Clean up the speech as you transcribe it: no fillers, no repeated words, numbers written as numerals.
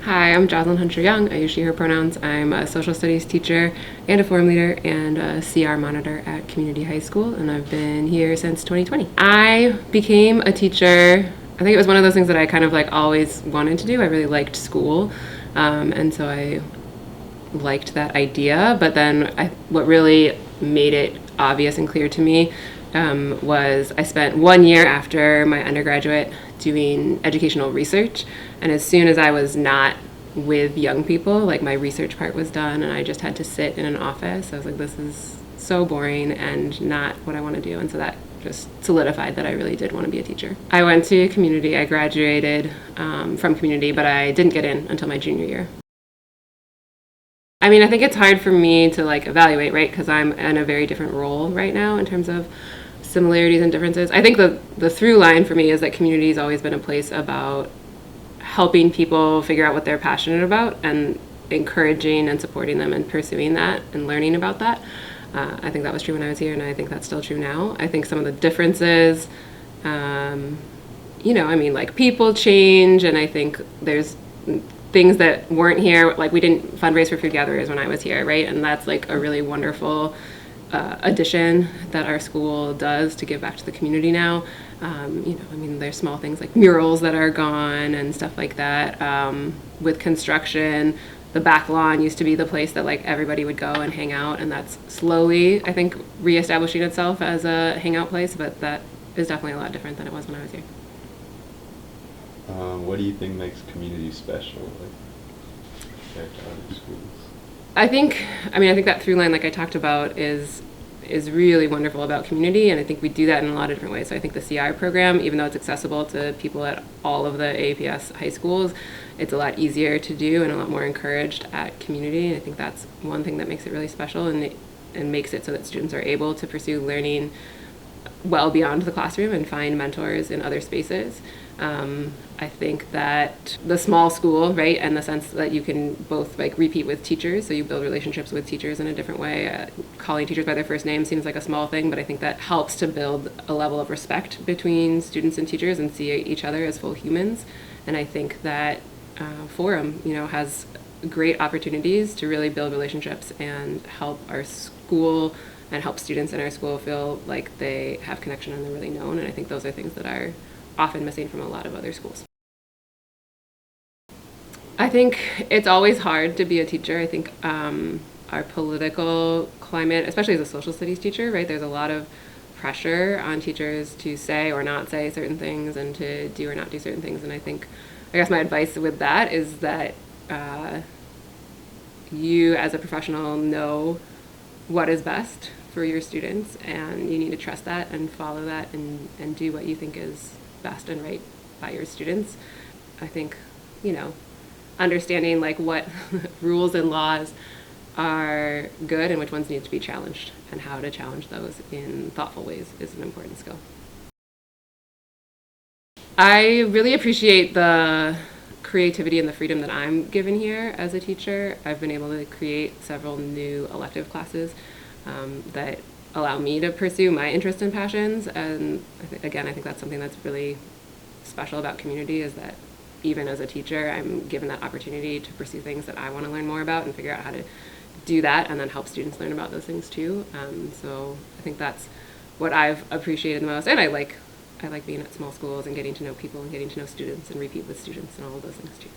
Hi, I'm Joslyn Hunscher-Young. I use she, her pronouns. I'm a social studies teacher and a forum leader and a CR monitor at Community High School, and I've been here since 2020. I became a teacher, I think it was one of those things that I kind of like always wanted to do. I really liked school, and so I liked that idea, but then what really made it obvious and clear to me was I spent 1 year after my undergraduate doing educational research, and as soon as I was not with young people, like my research part was done and I just had to sit in an office, I was like, this is so boring and not what I want to do. And so that just solidified that I really did want to be a teacher. I went to community. I graduated from community, but I didn't get in until my junior year. I mean, I think it's hard for me to like evaluate, right? Because I'm in a very different role right now in terms of similarities and differences. I think the through line for me is that community has always been a place about helping people figure out what they're passionate about and encouraging and supporting them and pursuing that and learning about that. I think that was true when I was here, and I think that's still true now. I think some of the differences, like people change, and I think there's things that weren't here, like we didn't fundraise for food gatherers when I was here, right? And that's like a really wonderful addition that our school does to give back to the community now. There's small things like murals that are gone and stuff like that. With construction, the back lawn used to be the place that like everybody would go and hang out, and that's slowly, I think, reestablishing itself as a hangout place, but that is definitely a lot different than it was when I was here. What do you think makes community special, like, compared to other schools? I think that through line, like I talked about, is really wonderful about community, and I think we do that in a lot of different ways. So I think the CI program, even though it's accessible to people at all of the AAPS high schools, it's a lot easier to do and a lot more encouraged at community. And I think that's one thing that makes it really special and makes it so that students are able to pursue learning well beyond the classroom and find mentors in other spaces. I think that the small school, right, and the sense that you can both like repeat with teachers, so you build relationships with teachers in a different way. Calling teachers by their first name seems like a small thing, but I think that helps to build a level of respect between students and teachers and see each other as full humans. And I think that Forum, has great opportunities to really build relationships and help our school and help students in our school feel like they have connection and they're really known. And I think those are things that are often missing from a lot of other schools. I think it's always hard to be a teacher. I think our political climate, especially as a social studies teacher, right, there's a lot of pressure on teachers to say or not say certain things and to do or not do certain things. And I guess my advice with that is that you as a professional know what is best for your students, and you need to trust that and follow that and do what you think is best and right by your students. I think, understanding like what rules and laws are good and which ones need to be challenged and how to challenge those in thoughtful ways is an important skill. I really appreciate the creativity and the freedom that I'm given here as a teacher. I've been able to create several new elective classes that allow me to pursue my interests and passions. And I think that's something that's really special about community, is that even as a teacher, I'm given that opportunity to pursue things that I want to learn more about and figure out how to do that and then help students learn about those things too. So I think that's what I've appreciated the most. And I like being at small schools and getting to know people and getting to know students and repeat with students and all of those things too.